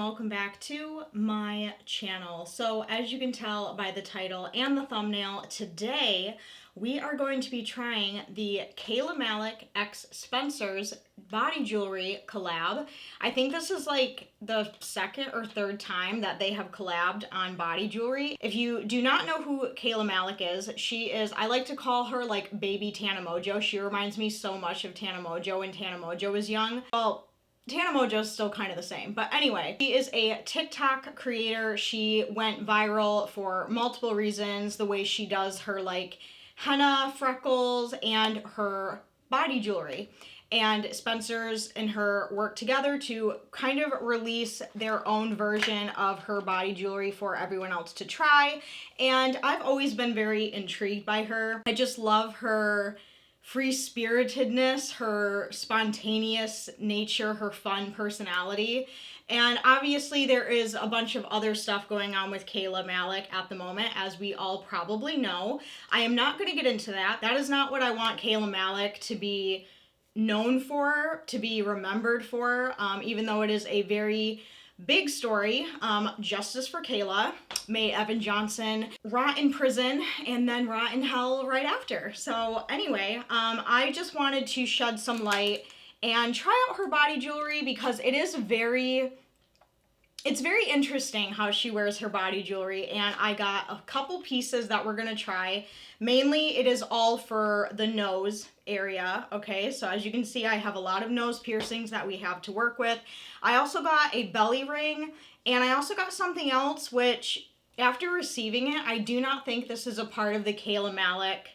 welcome back to my channel. So as you can tell by the title and the thumbnail, today we are going to be trying the Kayla Malecc x Spencer's body jewelry collab. I think this is like the second or third time that they have collabed on body jewelry. If you do not know who Kayla Malecc is, she is, I like to call her like baby Tana Mongeau. She reminds me so much of Tana Mongeau when Tana Mongeau was young. Well, Tana Mongeau's still kind of the same, but anyway, she is a TikTok creator. She went viral for multiple reasons. The way she does her like henna, freckles, and her body jewelry. And Spencer's and her work together to kind of release their own version of her body jewelry for everyone else to try. And I've always been very intrigued by her. I just love her free-spiritedness, her spontaneous nature, her fun personality. And obviously there is a bunch of other stuff going on with Kayla Malecc at the moment, as we all probably know. I am not going to get into that. That is not what I want Kayla Malecc to be known for, to be remembered for, even though it is a very big story. Justice for Kayla. May Evan Johnson rot in prison and then rot in hell right after. So anyway, I just wanted to shed some light and try out her body jewelry because it's very interesting how she wears her body jewelry, and I got a couple pieces that we're gonna try. Mainly it is all for the nose area, okay? So as you can see, I have a lot of nose piercings that we have to work with. I also got a belly ring, and I also got something else which, after receiving it, I do not think this is a part of the Kayla Malecc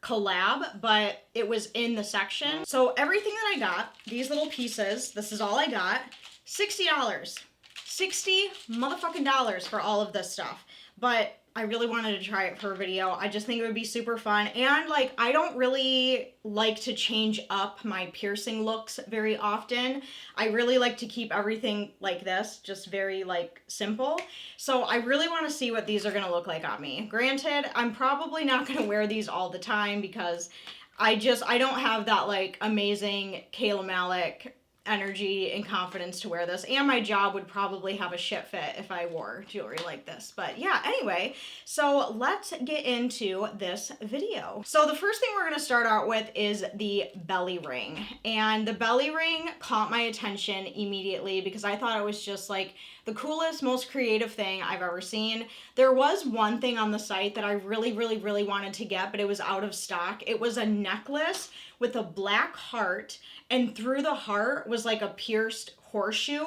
collab, but it was in the section. So everything that I got, these little pieces, this is all I got, $60. 60 motherfucking dollars for all of this stuff. But I really wanted to try it for a video. I just think it would be super fun. And like, I don't really like to change up my piercing looks very often. I really like to keep everything like this, just very like simple. So I really want to see what these are going to look like on me. Granted, I'm probably not going to wear these all the time because I don't have that like amazing Kayla Malecc energy and confidence to wear this, and my job would probably have a shit fit if I wore jewelry like this. But yeah, anyway, so let's get into this video. So the first thing we're going to start out with is the belly ring, and the belly ring caught my attention immediately because I thought it was just like the coolest, most creative thing I've ever seen. There was one thing on the site that I really wanted to get, but it was out of stock. It was a necklace with a black heart, and through the heart was like a pierced horseshoe.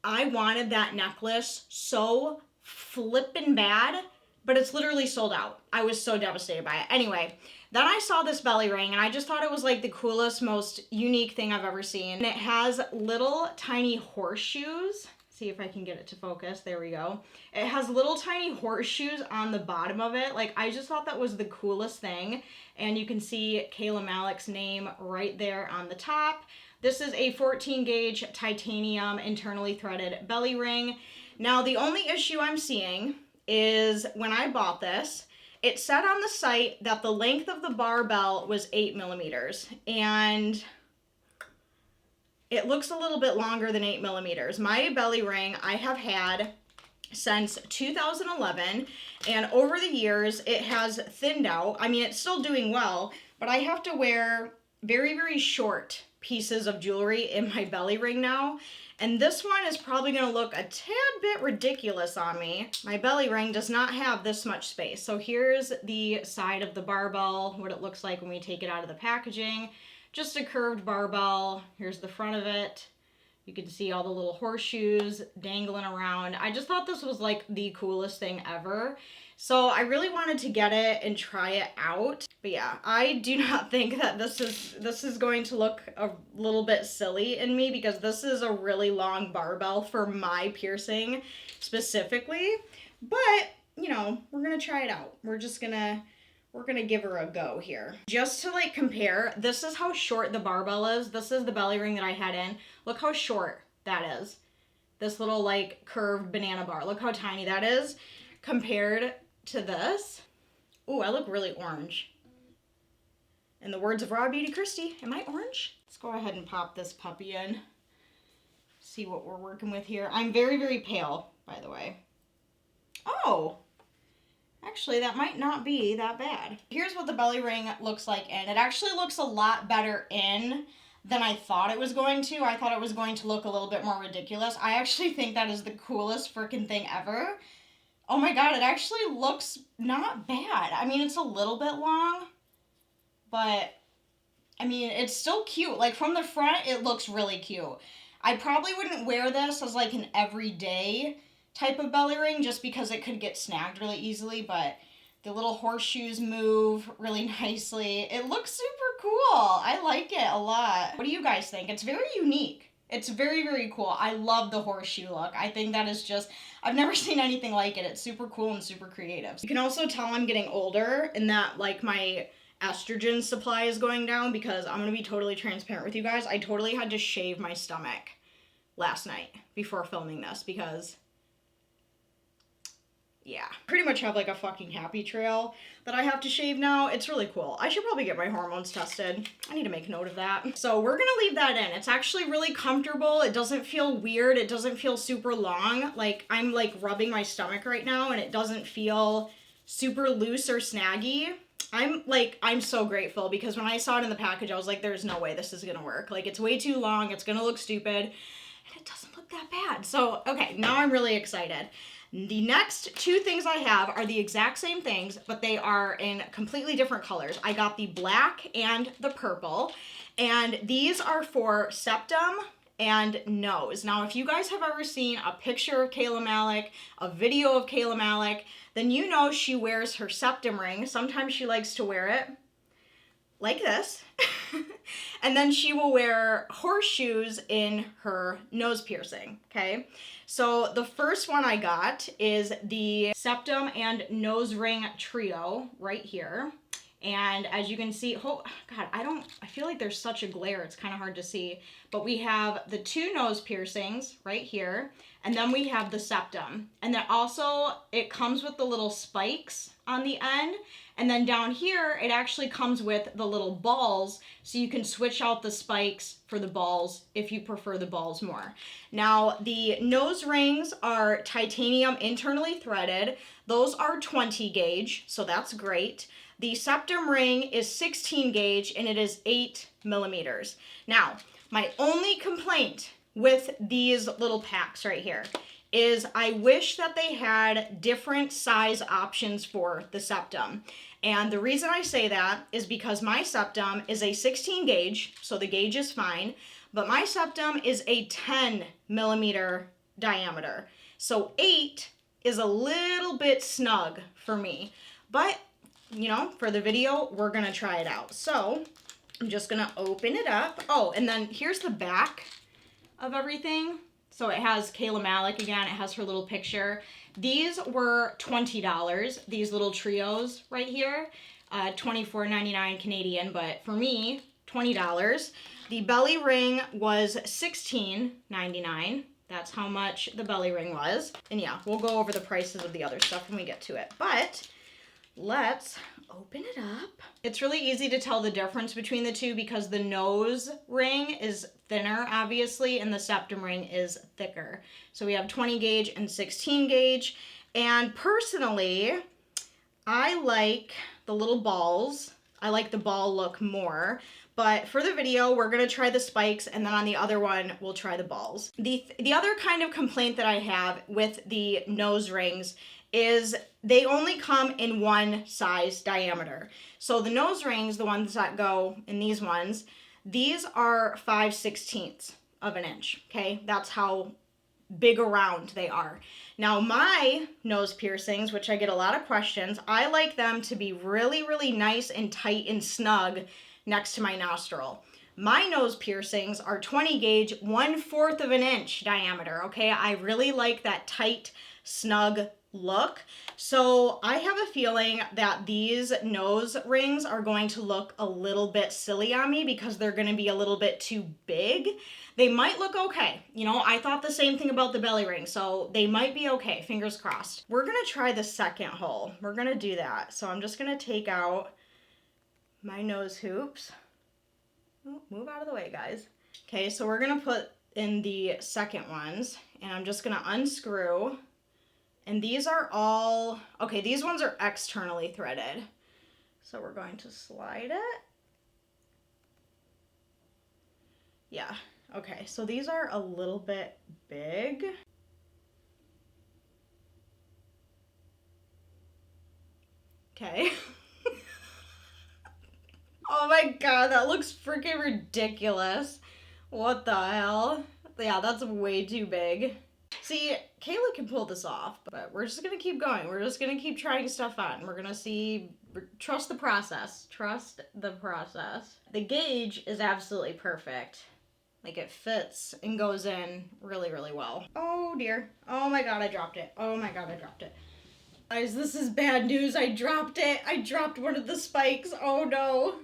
I wanted that necklace so flippin' bad, but it's literally sold out. I was so devastated by it. Anyway, then I saw this belly ring, and I just thought it was like the coolest, most unique thing I've ever seen. And it has little tiny horseshoes. See if I can get it to focus. There we go. It has little tiny horseshoes on the bottom of it. Like, I just thought that was the coolest thing. And you can see Kayla Malecc's name right there on the top. This is a 14 gauge titanium internally threaded belly ring. Now, the only issue I'm seeing is when I bought this, it said on the site that the length of the barbell was 8 millimeters. And it looks a little bit longer than 8 millimeters. My belly ring I have had since 2011, and over the years it has thinned out. I mean, it's still doing well, but I have to wear very short pieces of jewelry in my belly ring now, and this one is probably going to look a tad bit ridiculous on me. My belly ring does not have this much space. So here's the side of the barbell, what it looks like when we take it out of the packaging. Just a curved barbell. Here's the front of it. You can see all the little horseshoes dangling around. I just thought this was like the coolest thing ever. So I really wanted to get it and try it out. But yeah, I do not think that this is going to look a little bit silly in me because this is a really long barbell for my piercing specifically. But, you know, we're going to try it out. We're gonna give her a go here. Just to like compare, this is how short the barbell is. This is the belly ring that I had in. Look how short that is. This little like curved banana bar. Look how tiny that is compared to this. Ooh, I look really orange. In the words of Raw Beauty Christie, am I orange? Let's go ahead and pop this puppy in. see what we're working with here. I'm very, very pale, by the way. Oh, actually, that might not be that bad. Here's what the belly ring looks like in. It actually looks a lot better in than I thought it was going to. I thought it was going to look a little bit more ridiculous. I actually think that is the coolest freaking thing ever. Oh my god, it actually looks not bad. I mean, it's a little bit long, but I mean, it's still cute. Like, from the front, it looks really cute. I probably wouldn't wear this as like an everyday type of belly ring just because it could get snagged really easily, but the little horseshoes move really nicely. It looks super cool. I like it a lot. What do you guys think? It's very unique. It's very, very cool. I love the horseshoe look. I think that is just, I've never seen anything like it. It's super cool and super creative. You can also tell I'm getting older and that like my estrogen supply is going down because I'm going to be totally transparent with you guys. I totally had to shave my stomach last night before filming this because yeah, pretty much have like a fucking happy trail that I have to shave now. It's really cool. I should probably get my hormones tested. I need to make note of that. So we're gonna leave that in. It's actually really comfortable. It doesn't feel weird. It doesn't feel super long. Like I'm like rubbing my stomach right now and it doesn't feel super loose or snaggy. I'm so grateful because when I saw it in the package, I was like, there's no way this is gonna work. Like it's way too long. It's gonna look stupid and it doesn't look that bad. So, okay, now I'm really excited. The next two things I have are the exact same things, but they are in completely different colors. I got the black and the purple, and these are for septum and nose. Now, if you guys have ever seen a picture of Kayla Malecc, a video of Kayla Malecc, then you know she wears her septum ring. Sometimes she likes to wear it like this. And then she will wear horseshoes in her nose piercing, okay? So the first one I got is the septum and nose ring trio right here. And as you can see, oh God, I feel like there's such a glare, it's kind of hard to see. But we have the two nose piercings right here, and then we have the septum. And then also, it comes with the little spikes on the end. And then down here, it actually comes with the little balls, so you can switch out the spikes for the balls if you prefer the balls more. Now, the nose rings are titanium internally threaded. Those are 20 gauge, so that's great. The septum ring is 16 gauge and it is 8 millimeters. Now, my only complaint with these little packs right here is I wish that they had different size options for the septum. And the reason I say that is because my septum is a 16 gauge, so the gauge is fine, but my septum is a 10 millimeter diameter. So 8 is a little bit snug for me, but you know, for the video, we're gonna try it out. So I'm just gonna open it up. Oh, and then here's the back of everything. So it has Kayla Malecc again, it has her little picture. These were $20, these little trios right here, $24.99 Canadian, but for me, $20. The belly ring was $16.99. That's how much the belly ring was. And yeah, we'll go over the prices of the other stuff when we get to it. But let's open it up. It's really easy to tell the difference between the two because the nose ring is thinner, obviously, and the septum ring is thicker. So we have 20 gauge and 16 gauge. And personally, I like the little balls. I like the ball look more. But for the video, we're gonna try the spikes, and then on the other one, we'll try the balls. The other kind of complaint that I have with the nose rings is they only come in one size diameter. So the nose rings, the ones that go in these ones, these are 5/16 of an inch, okay? That's how big around they are. Now my nose piercings, which I get a lot of questions, I like them to be really, really nice and tight and snug next to my nostril. My nose piercings are 20 gauge, 1/4 of an inch diameter, okay? I really like that tight, snug look. So I have a feeling that these nose rings are going to look a little bit silly on me because they're going to be a little bit too big. They might look okay. You know, I thought the same thing about the belly ring, so they might be okay, fingers crossed. We're going to try the second hole. We're going to do that. So I'm just going to take out my nose hoops. Oh, move out of the way, guys. Okay, so we're going to put in the second ones, and I'm just gonna unscrew. And these are all, okay, these ones are externally threaded. So we're going to slide it. Yeah, okay, so these are a little bit big. Okay. Oh my god, that looks freaking ridiculous. What the hell? Yeah, that's way too big. See, Kayla can pull this off, but we're just gonna keep going. We're just gonna keep trying stuff out, and we're gonna see. Trust the process. Trust the process. The gauge is absolutely perfect. Like, it fits and goes in really, really well. Oh dear. Oh my god, I dropped it. Oh my god, I dropped it. Guys, this is bad news. I dropped it. I dropped one of the spikes. Oh no.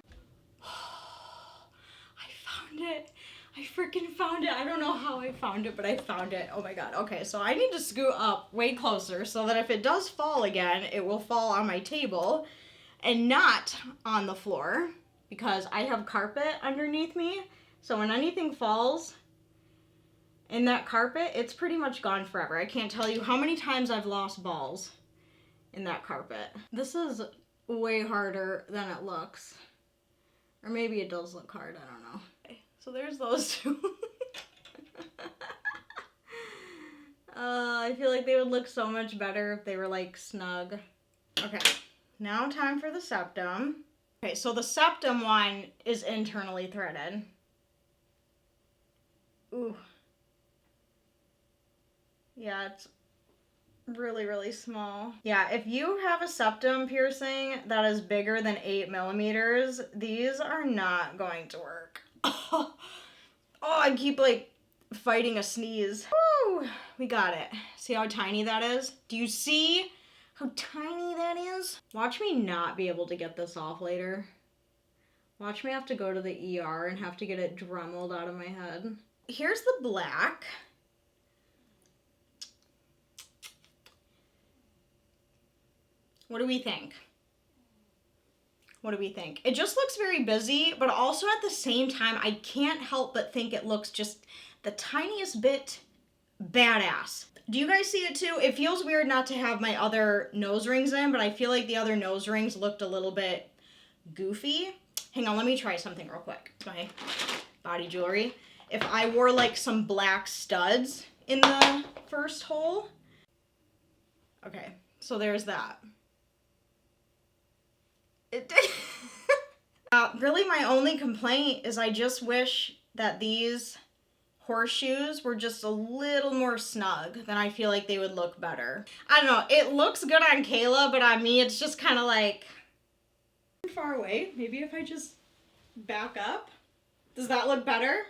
I found it. I freaking found it. I don't know how I found it, but I found it. Oh my god. Okay, so I need to scoot up way closer so that if it does fall again, it will fall on my table and not on the floor, because I have carpet underneath me. So when anything falls in that carpet, it's pretty much gone forever. I can't tell you how many times I've lost balls in that carpet. This is way harder than it looks. Or maybe it does look hard, I don't know. Okay, so there's those two. I feel like they would look so much better if they were like snug. Okay, now time for the septum. Okay, so the septum one is internally threaded. Ooh. Yeah, it's really, really small. Yeah, if you have a septum piercing that is bigger than 8 millimeters, these are not going to work. Oh, I keep like fighting a sneeze. Woo, we got it. See how tiny that is? Do you see how tiny that is? Watch me not be able to get this off later. Watch me have to go to the ER and have to get it Dremeled out of my head. Here's the black. What do we think? What do we think? It just looks very busy, but also at the same time, I can't help but think it looks just the tiniest bit badass. Do you guys see it too? It feels weird not to have my other nose rings in, but I feel like the other nose rings looked a little bit goofy. Hang on, let me try something real quick. My body jewelry. If I wore like some black studs in the first hole. Okay, so there's that. It did. Really, my only complaint is I just wish that these horseshoes were just a little more snug. Then I feel like they would look better. I don't know. It looks good on Kayla, but on me, it's just kind of like far away. Maybe if I just back up. Does that look better?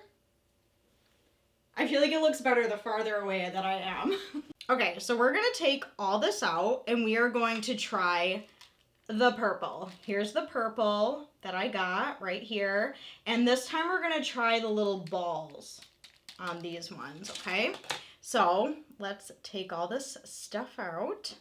I feel like it looks better the farther away that I am. Okay, so we're gonna take all this out and we are going to try the purple. Here's the purple that I got right here. And this time we're gonna try the little balls on these ones, okay? So let's take all this stuff out.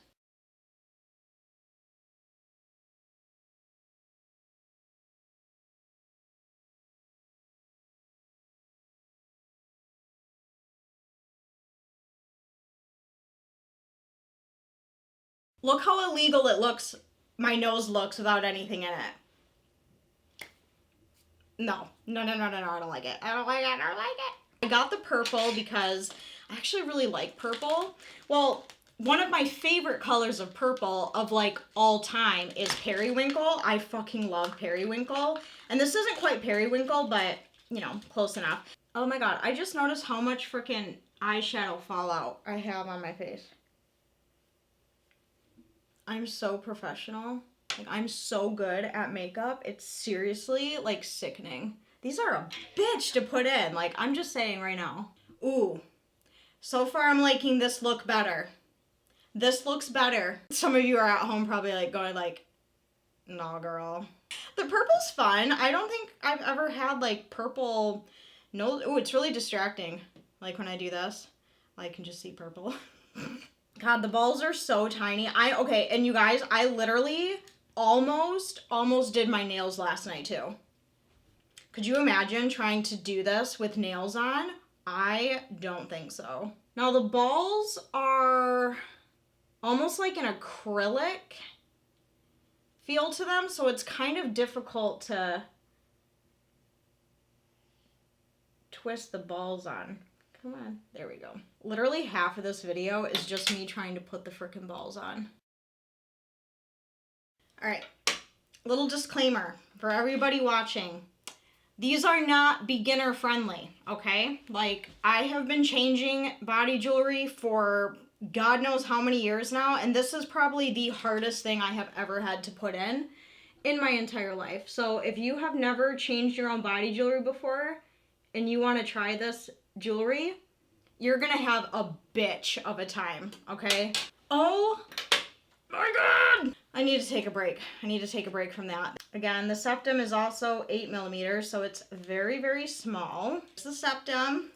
Look how illegal it looks, my nose looks without anything in it. No, I don't like it. I don't like it. I got the purple because I actually really like purple. Well, one of my favorite colors of purple of like all time is periwinkle. I fucking love periwinkle. And this isn't quite periwinkle, but you know, close enough. Oh my god, I just noticed how much freaking eyeshadow fallout I have on my face. I'm so professional. Like, I'm so good at makeup. It's seriously, like, sickening. These are a bitch to put in. Like, I'm just saying right now. Ooh. So far, I'm liking this look better. This looks better. Some of you are at home probably, like, going, like, nah, girl. The purple's fun. I don't think I've ever had, like, purple nose. Ooh, it's really distracting. Like, when I do this, I can just see purple. God, the balls are so tiny. Okay, and you guys, I literally almost did my nails last night too. Could you imagine trying to do this with nails on? I don't think so. Now the balls are almost like an acrylic feel to them, so it's kind of difficult to twist the balls on. Come on, there we go. Literally half of this video is just me trying to put the frickin' balls on. All right, little disclaimer for everybody watching. These are not beginner friendly, okay? Like, I have been changing body jewelry for God knows how many years now, and this is probably the hardest thing I have ever had to put in my entire life. So if you have never changed your own body jewelry before and you want to try this jewelry, you're gonna have a bitch of a time, okay? Oh my God! I need to take a break. I need to take a break from that. Again, the septum is also 8 millimeters, so it's very, very small. It's the septum.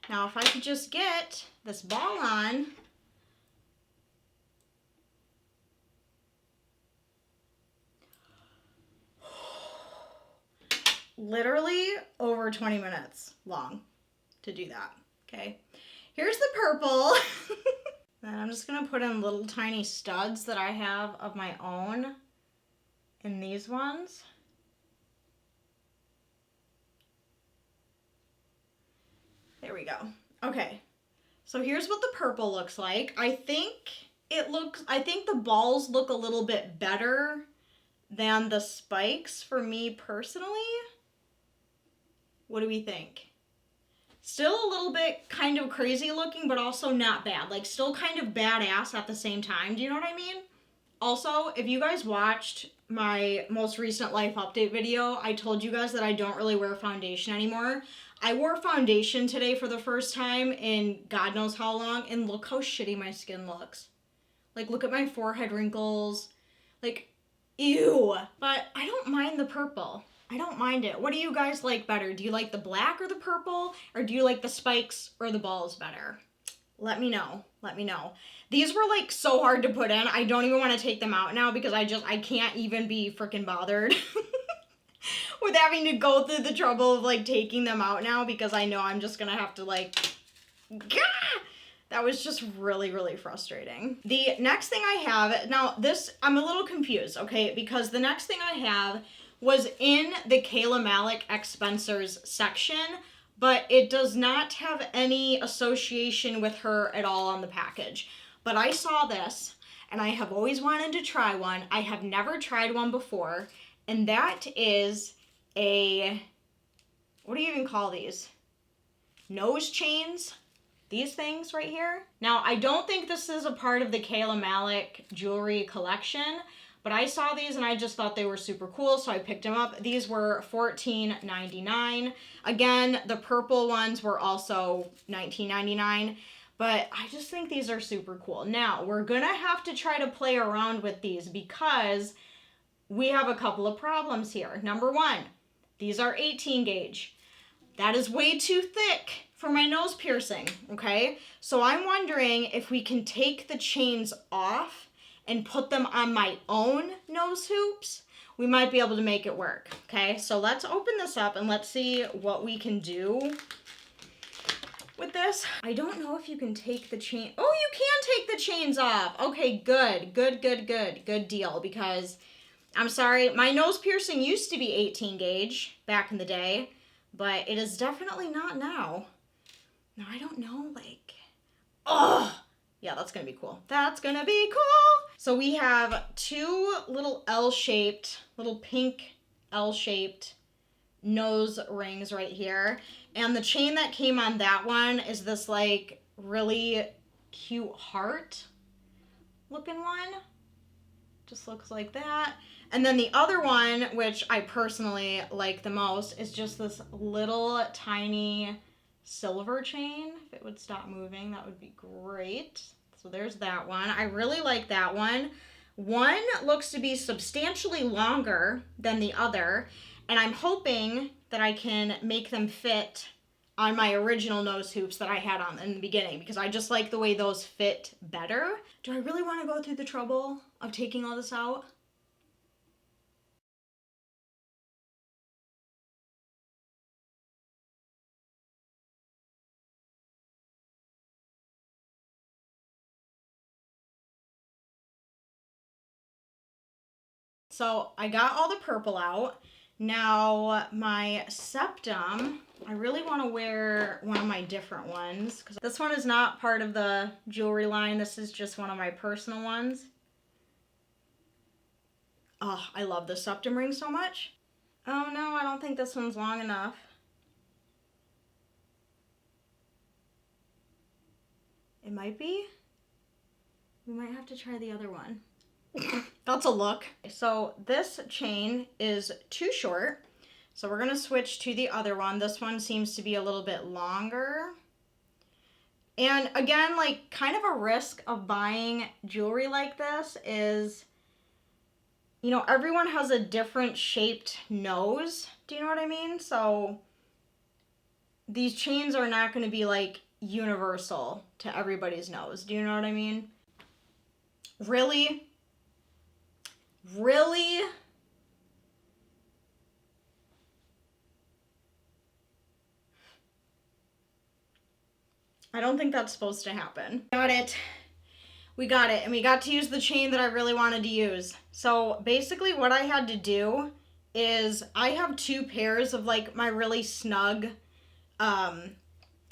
Now, if I could just get this ball on. Literally over 20 minutes long to do that, okay? Here's the purple. Then I'm just gonna put in little tiny studs that I have of my own in these ones. There we go. Okay, so here's what the purple looks like. I think the balls look a little bit better than the spikes for me personally. What do we think? Still a little bit kind of crazy looking, but also not bad. Like, still kind of badass at the same time. Do you know what I mean? Also, if you guys watched my most recent life update video, I told you guys that I don't really wear foundation anymore. I wore foundation today for the first time in God knows how long, and look how shitty my skin looks. Like, look at my forehead wrinkles. Like, ew. But I don't mind the purple. I don't mind it. What do you guys like better? Do you like the black or the purple? Or do you like the spikes or the balls better? Let me know. Let me know. These were like so hard to put in. I don't even want to take them out now because I can't even be freaking bothered with having to go through the trouble of like taking them out now because I know I'm just gonna have to like, gah! That was just really, really frustrating. The next thing I have, now this, I'm a little confused, okay? Because the next thing I have was in the Kayla Malecc X Spencer's section, but it does not have any association with her at all on the package. But I saw this, and I have always wanted to try one. I have never tried one before, and that is a, what do you even call these? Nose chains? These things right here. Now, I don't think this is a part of the Kayla Malecc jewelry collection, but I saw these and I just thought they were super cool, so I picked them up. These were $14.99. Again, the purple ones were also $19.99, but I just think these are super cool. Now, we're gonna have to try to play around with these because we have a couple of problems here. Number one, these are 18 gauge. That is way too thick for my nose piercing, okay? So I'm wondering if we can take the chains off and put them on my own nose hoops. We might be able to make it work, okay? So let's open this up and let's see what we can do with this. I don't know if you can take the chain. Oh, you can take the chains off. Okay, good, good, good, good, good deal, because I'm sorry, my nose piercing used to be 18 gauge back in the day, but it is definitely not now. Now, I don't know, like, oh, yeah, that's gonna be cool. That's gonna be cool. So we have two little L-shaped, little pink L-shaped nose rings right here. And the chain that came on that one is this like really cute heart looking one. Just looks like that. And then the other one, which I personally like the most, is just this little tiny silver chain. If it would stop moving, that would be great. So there's that one. I really like that one. One looks to be substantially longer than the other, and I'm hoping that I can make them fit on my original nose hoops that I had on in the beginning, because I just like the way those fit better. Do I really want to go through the trouble of taking all this out? So I got all the purple out. Now my septum, I really want to wear one of my different ones because this one is not part of the jewelry line. This is just one of my personal ones. Oh, I love the septum ring so much. Oh no, I don't think this one's long enough. It might be. We might have to try the other one. That's a look. So this chain is too short. So we're gonna switch to the other one. This one seems to be a little bit longer. And again, like kind of a risk of buying jewelry like this is, you know, everyone has a different shaped nose. Do you know what I mean? So these chains are not gonna be like universal to everybody's nose. Do you know what I mean? Really? Really? I don't think that's supposed to happen. Got it. We got it. And we got to use the chain that I really wanted to use. So basically what I had to do is I have two pairs of like my really snug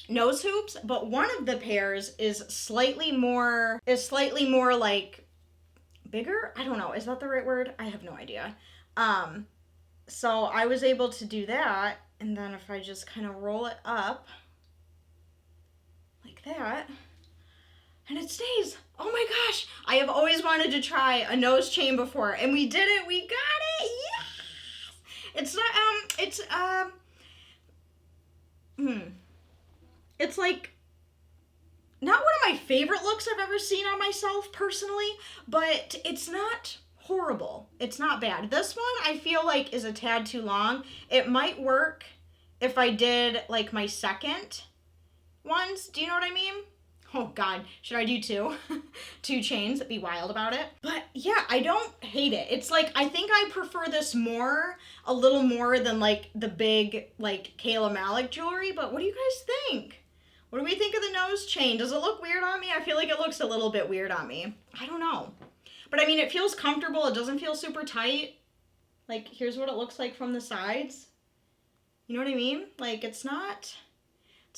nose hoops, but one of the pairs is slightly more like bigger. I don't know. Is that the right word? I have no idea. So I was able to do that. And then if I just kind of roll it up like that, and it stays. Oh my gosh. I have always wanted to try a nose chain before, and we did it. We got it. Yes. It's like not one of my favorite looks I've ever seen on myself personally, but it's not horrible. It's not bad. This one I feel like is a tad too long. It might work if I did like my second ones. Do you know what I mean? Oh God, should I do two? Two chains, be wild about it. But yeah, I don't hate it. It's like, I think I prefer this a little more than like the big like Kayla Malecc jewelry, but what do you guys think? What do we think of the nose chain? Does it look weird on me? I feel like it looks a little bit weird on me. I don't know. But I mean, it feels comfortable. It doesn't feel super tight. Like, here's what it looks like from the sides. You know what I mean? Like, it's not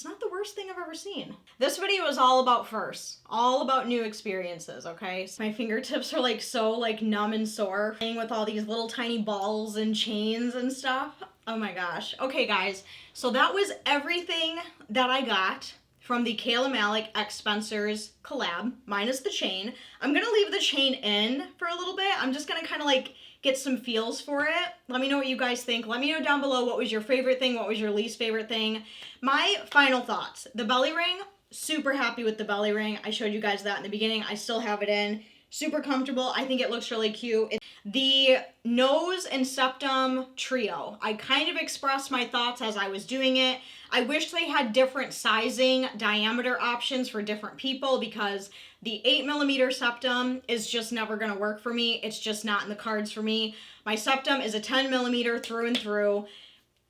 the worst thing I've ever seen. This video is all about firsts, all about new experiences, okay? So my fingertips are like so like numb and sore playing with all these little tiny balls and chains and stuff. Oh my gosh. Okay guys, so that was everything that I got from the Kayla Malecc X Spencer's collab, minus the chain. I'm gonna leave the chain in for a little bit. I'm just gonna kind of like get some feels for it. Let me know what you guys think. Let me know down below what was your favorite thing, what was your least favorite thing. My final thoughts. The belly ring, super happy with the belly ring. I showed you guys that in the beginning. I still have it in. Super comfortable. I think it looks really cute. The nose and septum trio. I kind of expressed my thoughts as I was doing it. I wish they had different sizing, diameter options for different people because the 8mm septum is just never going to work for me. It's just not in the cards for me. My septum is a 10mm through and through.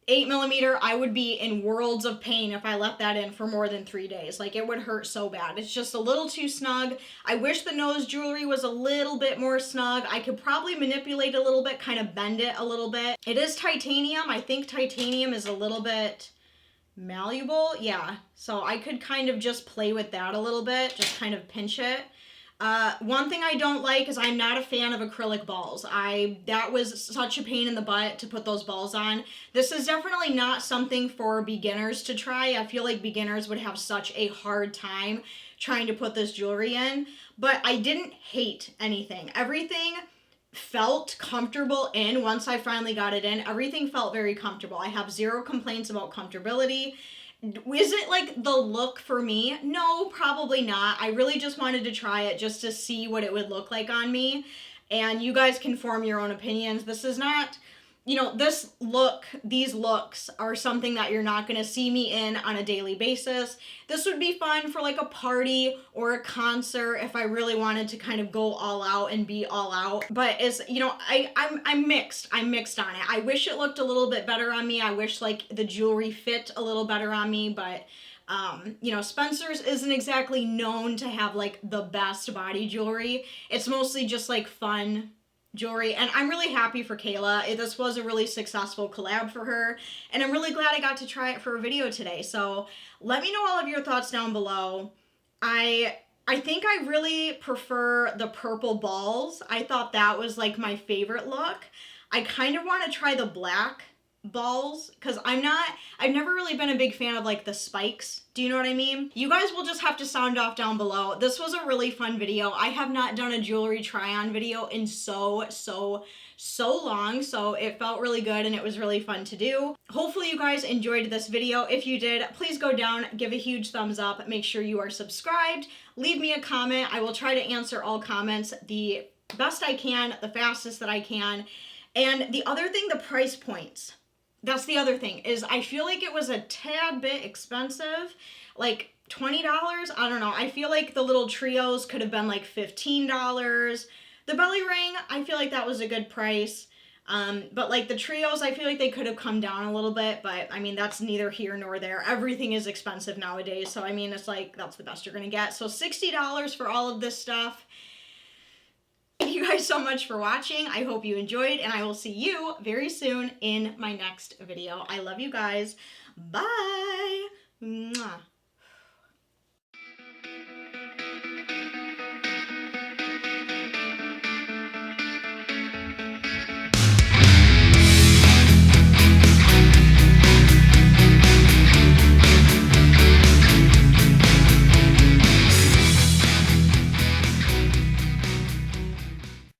8mm, I would be in worlds of pain if I left that in for more than 3 days. Like, it would hurt so bad. It's just a little too snug. I wish the nose jewelry was a little bit more snug. I could probably manipulate a little bit, kind of bend it a little bit. It is titanium. I think titanium is a little bit malleable. Yeah, so I could kind of just play with that a little bit, just kind of pinch it. One thing I don't like is I'm not a fan of acrylic balls. That was such a pain in the butt to put those balls on. This is definitely not something for beginners to try. I feel like beginners would have such a hard time trying to put this jewelry in, but I didn't hate anything. Everything felt comfortable in once I finally got it in. Everything felt very comfortable. I have zero complaints about comfortability. Is it like the look for me? No, probably not. I really just wanted to try it just to see what it would look like on me. And you guys can form your own opinions. This is not, you know, these looks are something that you're not going to see me in on a daily basis. This would be fun for like a party or a concert if I really wanted to kind of go all out and be all out. But it's, you know, I'm mixed. I'm mixed on it. I wish it looked a little bit better on me. I wish like the jewelry fit a little better on me, but you know, Spencer's isn't exactly known to have like the best body jewelry. It's mostly just like fun jewelry, and I'm really happy for Kayla. This was a really successful collab for her, and I'm really glad I got to try it for a video today. So let me know all of your thoughts down below. I think I really prefer the purple balls. I thought that was like my favorite look. I kind of want to try the black balls because I've never really been a big fan of like the spikes. Do you know what I mean? You guys will just have to sound off down below. This was a really fun video. I have not done a jewelry try on video in so long, so it felt really good and it was really fun to do. Hopefully you guys enjoyed this video. If you did, please go down, give a huge thumbs up, make sure you are subscribed, leave me a comment. I will try to answer all comments the best I can, the fastest that I can. And the other thing, the price points. That's the other thing, is I feel like it was a tad bit expensive, like $20. I don't know. I feel like the little trios could have been like $15. The belly ring, I feel like that was a good price. But like the trios, I feel like they could have come down a little bit, but I mean, that's neither here nor there. Everything is expensive nowadays. So I mean, it's like, that's the best you're gonna get. So $60 for all of this stuff. Thank you guys so much for watching. I hope you enjoyed, and I will see you very soon in my next video. I love you guys. Bye. Mwah.